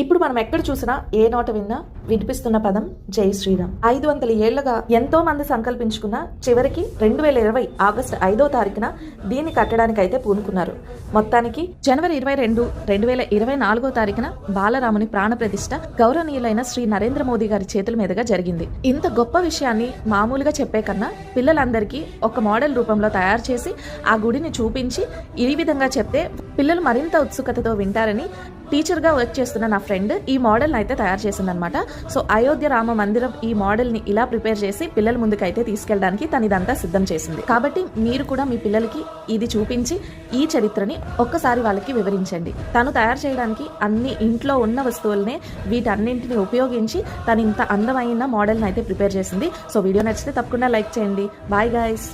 ఇప్పుడు మనం ఎక్కడ చూసినా ఏ నోట విన్నా వినిపిస్తున్న పదం జై శ్రీరామ్. 500 ఏళ్లుగా ఎంతో మంది సంకల్పించుకున్న చివరికి 2020 ఆగస్టు 5వ తారీఖున దీన్ని కట్టడానికి అయితే పూనుకున్నారు. మొత్తానికి జనవరి 22, 2024 తారీఖున బాలరాముని ప్రాణ ప్రతిష్ఠ గౌరవనీయులైన శ్రీ నరేంద్ర మోదీ గారి చేతుల మీదుగా జరిగింది. ఇంత గొప్ప విషయాన్ని మామూలుగా చెప్పే కన్నా పిల్లలందరికీ ఒక మోడల్ రూపంలో తయారు చేసి ఆ గుడిని చూపించి ఈ విధంగా చెప్తే పిల్లలు మరింత ఉత్సుకతతో వింటారని టీచర్గా వర్క్ చేస్తున్న నా ఫ్రెండ్ ఈ మోడల్ని అయితే తయారు చేసిందనమాట. సో అయోధ్య రామ మందిరం ఈ మోడల్ని ఇలా ప్రిపేర్ చేసి పిల్లల ముందుకైతే తీసుకెళ్ళడానికి తను ఇదంతా సిద్ధం చేసింది. కాబట్టి మీరు కూడా మీ పిల్లలకి ఇది చూపించి ఈ చరిత్రని ఒక్కసారి వాళ్ళకి వివరించండి. తను తయారు చేయడానికి అన్ని ఇంట్లో ఉన్న వస్తువులనే వీటన్నింటిని ఉపయోగించి తను ఇంత అందమైన మోడల్ని అయితే ప్రిపేర్ చేసింది. సో వీడియో నచ్చితే తప్పకుండా లైక్ చేయండి. Bye guys.